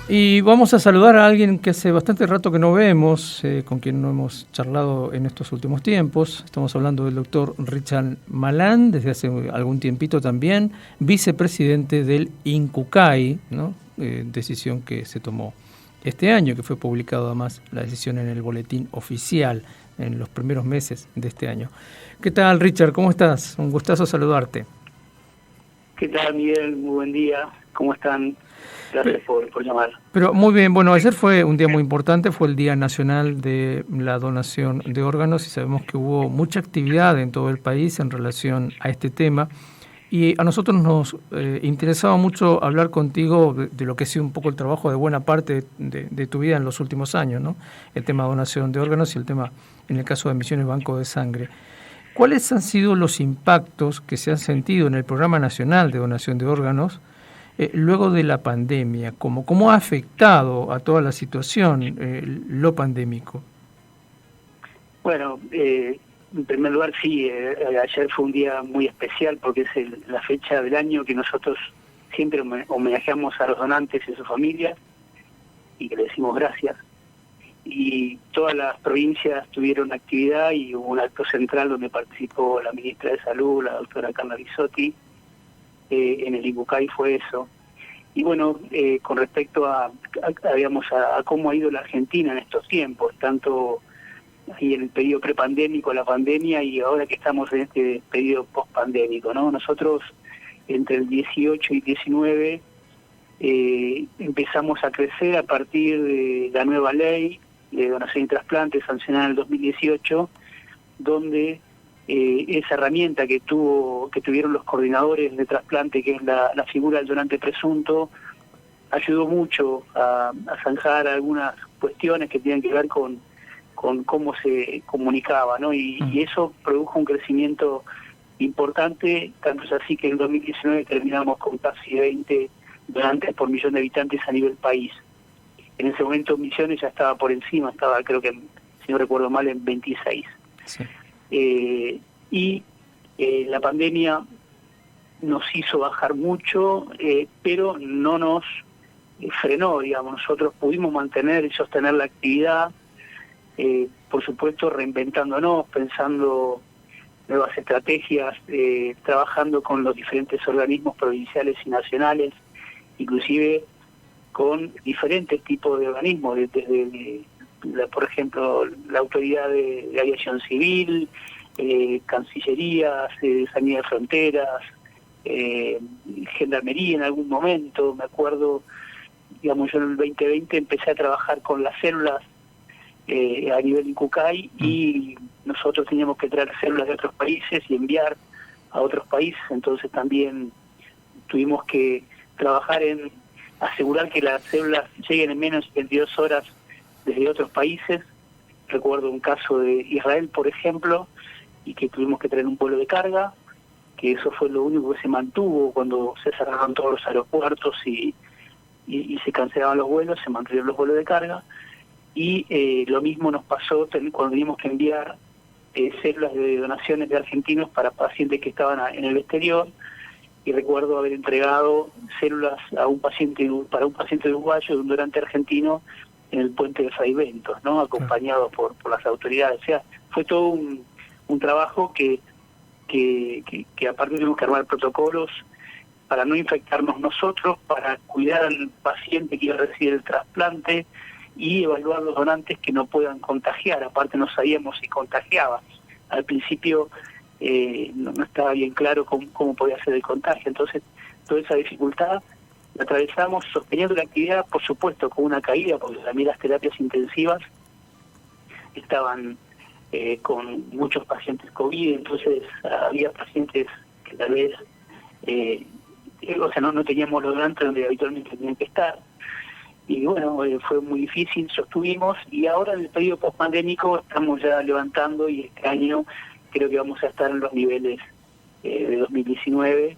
Y vamos a saludar a alguien que hace bastante rato que no vemos, con quien no hemos charlado en estos últimos tiempos. Estamos hablando del doctor Richard Malán, desde hace algún tiempito también, vicepresidente del INCUCAI, ¿no? Decisión que se tomó este año, que fue publicado además la decisión en el boletín oficial en los primeros meses de este año. ¿Qué tal, Richard? ¿Cómo estás? Un gustazo saludarte. ¿Qué tal, Miguel? Muy buen día. ¿Cómo están? Gracias por llamar. Pero muy bien, bueno, ayer fue un día muy importante, fue el Día Nacional de la Donación de Órganos y sabemos que hubo mucha actividad en todo el país en relación a este tema y a nosotros nos interesaba mucho hablar contigo de lo que ha sido un poco el trabajo de buena parte de tu vida en los últimos años, ¿no? El tema de donación de órganos y el tema, en el caso de Misiones Banco de Sangre. ¿Cuáles han sido los impactos que se han sentido en el Programa Nacional de Donación de Órganos luego de la pandemia? ¿Cómo ha afectado a toda la situación lo pandémico? Bueno, en primer lugar, sí, ayer fue un día muy especial porque es la fecha del año que nosotros siempre homenajeamos a los donantes y a sus familias y que le decimos gracias. Y todas las provincias tuvieron actividad y hubo un acto central donde participó la ministra de Salud, la doctora Carla Bisotti. En el INCUCAI fue eso. Y bueno, con respecto a cómo ha ido la Argentina en estos tiempos, tanto ahí en el periodo prepandémico, la pandemia, y ahora que estamos en este periodo postpandémico, ¿no? Nosotros entre el 18 y 19 empezamos a crecer a partir de la nueva ley de donación y trasplante sancionada en el 2018, donde esa herramienta que tuvieron los coordinadores de trasplante, que es la figura del donante presunto, ayudó mucho a zanjar algunas cuestiones que tienen que ver con cómo se comunicaba, ¿no? Y eso produjo un crecimiento importante, tanto es así que en 2019 terminamos con casi 20 donantes por millón de habitantes a nivel país. En ese momento Misiones ya estaba por encima, estaba, creo que, si no recuerdo mal, en 26. Sí. La pandemia nos hizo bajar mucho, pero no nos frenó, digamos. Nosotros pudimos mantener y sostener la actividad, por supuesto reinventándonos, pensando nuevas estrategias, trabajando con los diferentes organismos provinciales y nacionales, inclusive con diferentes tipos de organismos, desde por ejemplo, la Autoridad de Aviación Civil, Cancillerías, Sanidad de Fronteras, Gendarmería en algún momento. Me acuerdo, digamos, yo en el 2020 empecé a trabajar con las células a nivel INCUCAI y nosotros teníamos que traer células de otros países y enviar a otros países, entonces también tuvimos que trabajar en asegurar que las células lleguen en menos de 22 horas desde otros países. Recuerdo un caso de Israel, por ejemplo, y que tuvimos que traer un vuelo de carga, que eso fue lo único que se mantuvo cuando se cerraron todos los aeropuertos y se cancelaban los vuelos, se mantuvieron los vuelos de carga. Y lo mismo nos pasó cuando teníamos que enviar células de donaciones de argentinos para pacientes que estaban en el exterior, y recuerdo haber entregado células para un paciente uruguayo de un donante argentino en el puente de Fray Bentos, ¿no? Acompañado por las autoridades. O sea, fue todo un trabajo que aparte tuvimos que armar protocolos para no infectarnos nosotros, para cuidar al paciente que iba a recibir el trasplante y evaluar los donantes que no puedan contagiar. Aparte no sabíamos si contagiaba. Al principio no estaba bien claro cómo podía ser el contagio. Entonces, toda esa dificultad la atravesamos sosteniendo la actividad, por supuesto, con una caída, porque también las terapias intensivas estaban con muchos pacientes COVID, entonces había pacientes que tal vez, no teníamos los donantes donde habitualmente tenían que estar. Y bueno, fue muy difícil, sostuvimos, y ahora en el periodo postpandémico estamos ya levantando, y este año creo que vamos a estar en los niveles de 2019,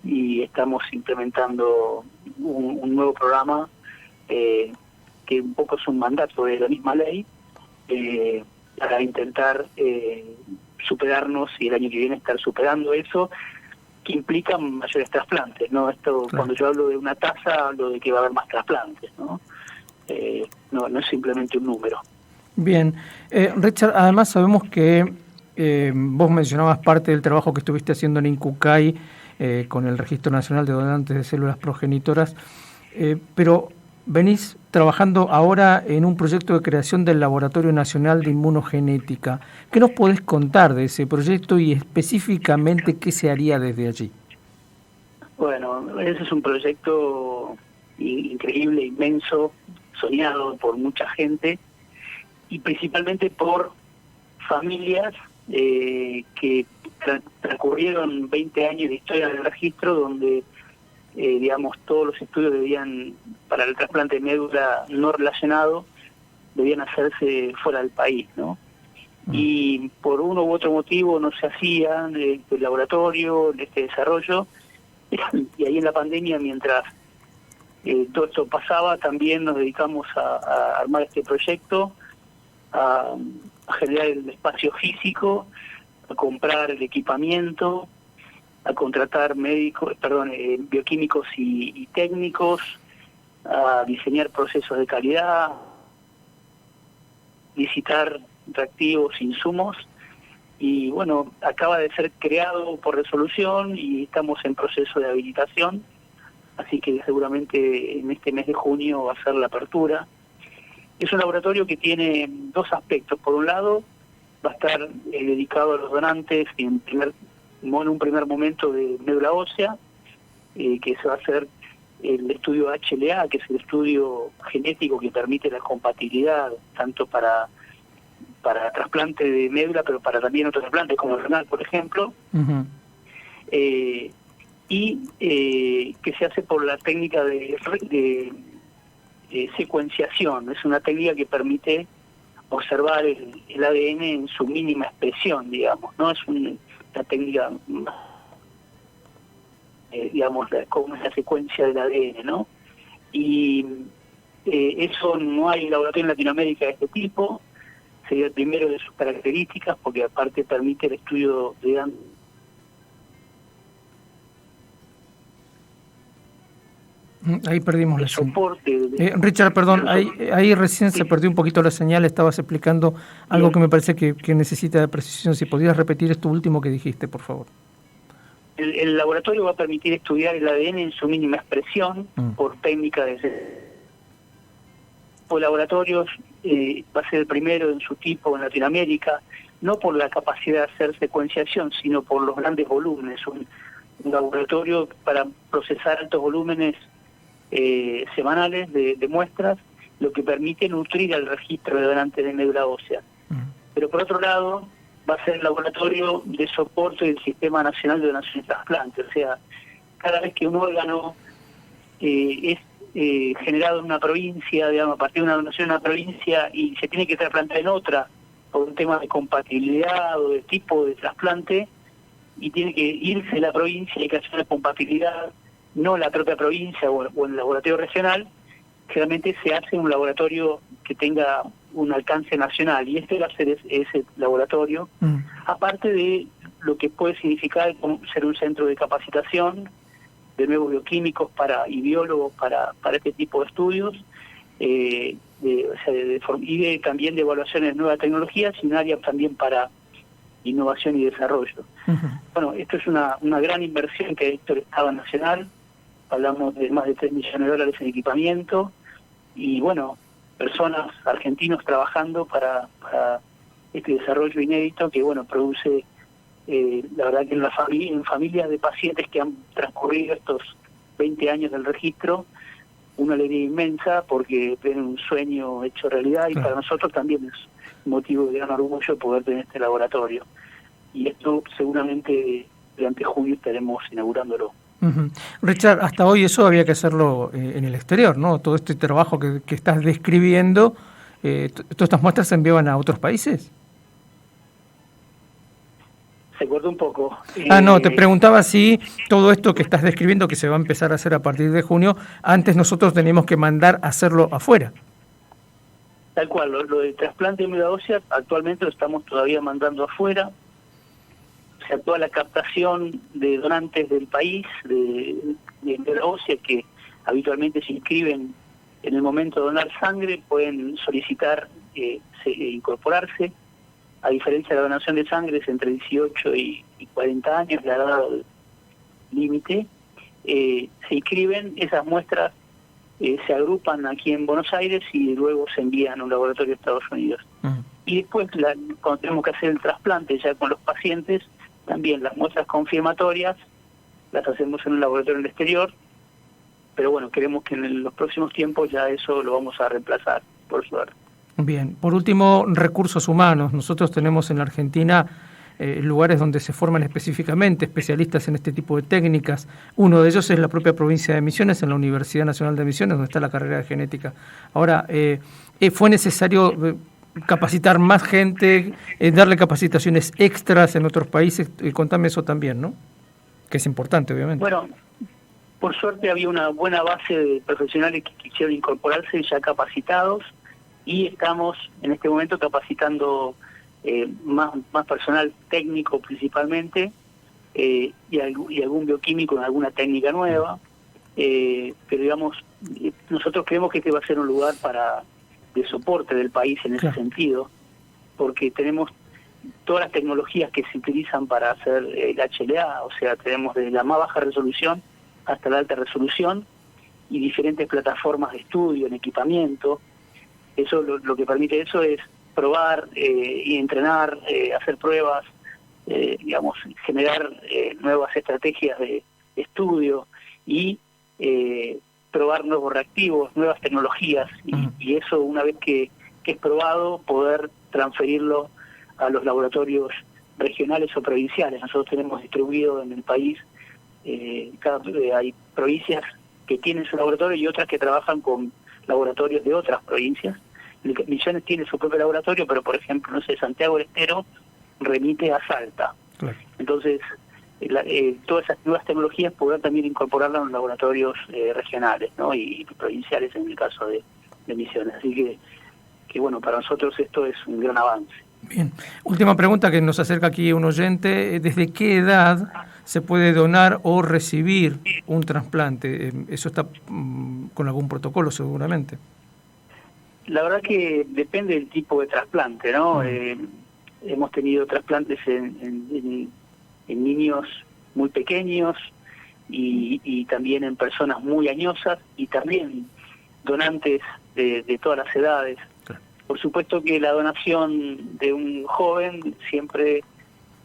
y estamos implementando un nuevo programa que un poco es un mandato de la misma ley para intentar superarnos y el año que viene estar superando eso, que implican mayores trasplantes, ¿no? Esto, Claro. cuando yo hablo de una tasa, hablo de que va a haber más trasplantes, ¿no? No es simplemente un número. Bien. Richard, además sabemos que vos mencionabas parte del trabajo que estuviste haciendo en Incucay con el Registro Nacional de Donantes de Células Progenitoras, pero venís trabajando ahora en un proyecto de creación del Laboratorio Nacional de Inmunogenética. ¿Qué nos podés contar de ese proyecto y específicamente qué se haría desde allí? Bueno, ese es un proyecto increíble, inmenso, soñado por mucha gente y principalmente por familias que transcurrieron 20 años de historia del registro donde, digamos, todos los estudios para el trasplante de médula no relacionado, debían hacerse fuera del país, ¿no? Y por uno u otro motivo no se hacía el laboratorio, este desarrollo, y ahí en la pandemia, mientras todo esto pasaba, también nos dedicamos a armar este proyecto, a generar el espacio físico, a comprar el equipamiento, a contratar bioquímicos y técnicos, a diseñar procesos de calidad, licitar reactivos, insumos, y bueno, acaba de ser creado por resolución y estamos en proceso de habilitación, así que seguramente en este mes de junio va a ser la apertura. Es un laboratorio que tiene dos aspectos. Por un lado, va a estar dedicado a los donantes en un primer momento de médula ósea, que se va a hacer el estudio HLA, que es el estudio genético que permite la compatibilidad tanto para trasplante de médula, pero para también otros trasplantes como el renal, por ejemplo. Uh-huh. Que se hace por la técnica de secuenciación. Es una técnica que permite observar el ADN en su mínima expresión, digamos, ¿no? Es una técnica, digamos, como es la secuencia del ADN, ¿no? Y eso no hay laboratorio en Latinoamérica de este tipo. Sería el primero de sus características, porque aparte permite el estudio de Ahí perdimos el la señal. soporte. Richard, perdón, ahí recién se perdió un poquito la señal, estabas explicando algo Bien. que me parece que necesita de precisión. Si podías repetir esto último que dijiste, por favor. El laboratorio va a permitir estudiar el ADN en su mínima expresión por técnica laboratorios, va a ser el primero en su tipo en Latinoamérica, no por la capacidad de hacer secuenciación, sino por los grandes volúmenes. Un laboratorio para procesar altos volúmenes semanales de muestras, lo que permite nutrir al registro de donantes de médula ósea. Pero por otro lado, va a ser el laboratorio de soporte del Sistema Nacional de Donación y Trasplante. O sea, cada vez que un órgano es generado en una provincia, digamos, a partir de una donación en una provincia y se tiene que trasplantar en otra por un tema de compatibilidad o de tipo de trasplante, y tiene que irse de la provincia y hay que hacer una compatibilidad, no en la propia provincia o en el laboratorio regional, generalmente se hace en un laboratorio que tenga un alcance nacional, y este va a ser ese laboratorio, aparte de lo que puede significar ser un centro de capacitación de nuevos bioquímicos y biólogos para este tipo de estudios, y también de evaluaciones de nuevas tecnologías, y un área también para innovación y desarrollo. Bueno, esto es una gran inversión que ha hecho el Estado Nacional. Hablamos de más de $3 millones en equipamiento y, bueno, personas argentinos trabajando para este desarrollo inédito que, bueno, produce, la verdad que en familias de pacientes que han transcurrido estos 20 años del registro, una alegría inmensa porque ven un sueño hecho realidad, y para nosotros también es motivo de gran orgullo poder tener este laboratorio. Y esto seguramente durante junio estaremos inaugurándolo. Richard, hasta hoy eso había que hacerlo en el exterior, ¿no? Todo este trabajo que estás describiendo, ¿todas estas muestras se enviaban a otros países? Se cortó un poco. No, te preguntaba si todo esto que estás describiendo, que se va a empezar a hacer a partir de junio, antes nosotros teníamos que mandar a hacerlo afuera. Tal cual, lo de trasplante de médula ósea actualmente lo estamos todavía mandando afuera. sea, toda la captación de donantes del país, de la ósea, que habitualmente se inscriben en el momento de donar sangre, pueden solicitar incorporarse. A diferencia de la donación de sangre, es entre 18 y 40 años la edad límite. Se inscriben, esas muestras se agrupan aquí en Buenos Aires y luego se envían a un laboratorio de Estados Unidos. Y después, cuando tenemos que hacer el trasplante ya con los pacientes, también las muestras confirmatorias las hacemos en un laboratorio en el exterior, pero bueno, queremos que en los próximos tiempos ya eso lo vamos a reemplazar, por suerte. Bien, por último, recursos humanos. Nosotros tenemos en la Argentina lugares donde se forman específicamente especialistas en este tipo de técnicas. Uno de ellos es la propia provincia de Misiones, en la Universidad Nacional de Misiones, donde está la carrera de genética. Ahora, ¿fue necesario capacitar más gente, darle capacitaciones extras en otros países? Contame eso también, ¿no? Que es importante, obviamente. Bueno, por suerte había una buena base de profesionales que quisieron incorporarse ya capacitados, y estamos en este momento capacitando más personal técnico principalmente, y algún bioquímico en alguna técnica nueva, pero digamos, nosotros creemos que este va a ser un lugar de soporte del país en ese sentido, porque tenemos todas las tecnologías que se utilizan para hacer el HLA, o sea, tenemos desde la más baja resolución hasta la alta resolución, y diferentes plataformas de estudio en equipamiento. Eso lo que permite eso es probar y entrenar, hacer pruebas, digamos, generar nuevas estrategias de estudio y probar nuevos reactivos, nuevas tecnologías, y eso, una vez que es probado, poder transferirlo a los laboratorios regionales o provinciales. Nosotros tenemos distribuido en el país, hay provincias que tienen su laboratorio y otras que trabajan con laboratorios de otras provincias. Misiones tiene su propio laboratorio, pero por ejemplo, no sé, Santiago del Estero remite a Salta. Claro. Entonces, todas esas nuevas tecnologías poder también incorporarlas en los laboratorios regionales, ¿no? y provinciales en el caso de Misiones. Así que bueno, para nosotros esto es un gran avance. Bien. Última pregunta que nos acerca aquí un oyente. ¿Desde qué edad se puede donar o recibir un trasplante? Eso está con algún protocolo seguramente. La verdad que depende del tipo de trasplante, ¿no? Hemos tenido trasplantes en niños muy pequeños y también en personas muy añosas, y también donantes de todas las edades. Claro. Por supuesto que la donación de un joven siempre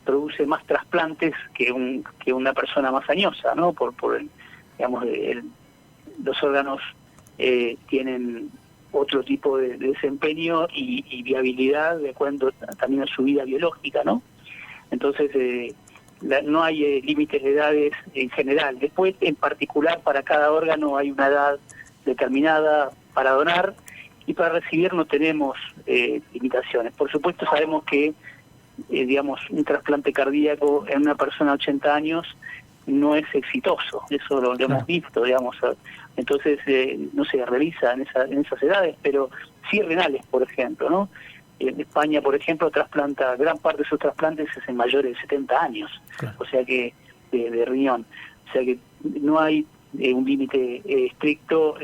produce más trasplantes que una persona más añosa, ¿no? Por digamos, los órganos tienen otro tipo de desempeño y viabilidad de acuerdo también a su vida biológica, ¿no? Entonces, no hay límites de edades en general. Después, en particular, para cada órgano hay una edad determinada para donar, y para recibir no tenemos limitaciones. Por supuesto, sabemos que, digamos, un trasplante cardíaco en una persona de 80 años no es exitoso. Eso lo hemos visto, digamos. Entonces, no se realiza en esas edades, pero sí renales, por ejemplo, ¿no? En España, por ejemplo, gran parte de sus trasplantes es en mayores de 70 años, o sea que de riñón. O sea que no hay un límite estricto,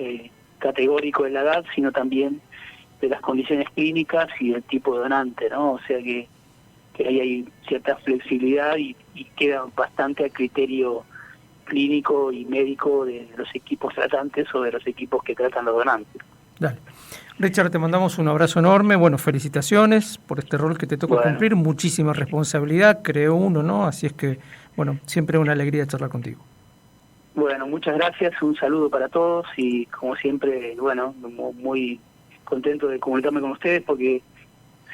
categórico de la edad, sino también de las condiciones clínicas y del tipo de donante, ¿no? O sea que ahí hay cierta flexibilidad y queda bastante a criterio clínico y médico de los equipos tratantes o de los equipos que tratan los donantes. Dale. Richard, te mandamos un abrazo enorme. Bueno, felicitaciones por este rol que te toca cumplir. Muchísima responsabilidad, creo uno, ¿no? Así es que, bueno, siempre una alegría charlar contigo. Bueno, muchas gracias. Un saludo para todos y, como siempre, bueno, muy contento de comunicarme con ustedes porque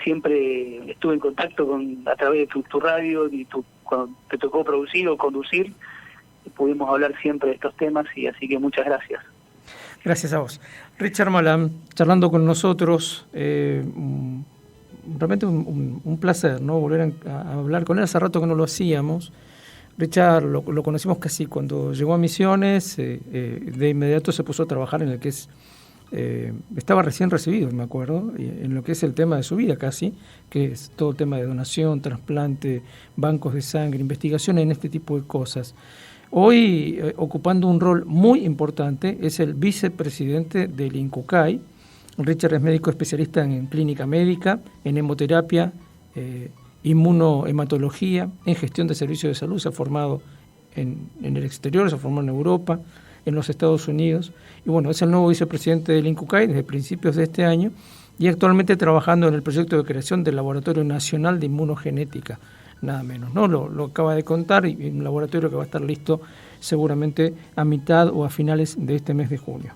siempre estuve en contacto a través de tu radio y cuando te tocó producir o conducir, pudimos hablar siempre de estos temas, y así que muchas gracias. Gracias a vos. Richard Malam, charlando con nosotros, realmente un placer, ¿no? Volver a hablar con él. Hace rato que no lo hacíamos. Richard lo conocimos casi cuando llegó a Misiones, de inmediato se puso a trabajar en el que es estaba recién recibido, me acuerdo, en lo que es el tema de su vida casi, que es todo el tema de donación, trasplante, bancos de sangre, investigación en este tipo de cosas. Hoy, ocupando un rol muy importante, es el vicepresidente del INCUCAI. Richard es médico especialista en clínica médica, en hemoterapia, inmunohematología, en gestión de servicios de salud. Se ha formado en el exterior, se ha formado en Europa, en los Estados Unidos, y bueno, es el nuevo vicepresidente del INCUCAI desde principios de este año, y actualmente trabajando en el proyecto de creación del Laboratorio Nacional de Inmunogenética, nada menos, ¿no? Lo acaba de contar, y un laboratorio que va a estar listo seguramente a mitad o a finales de este mes de junio.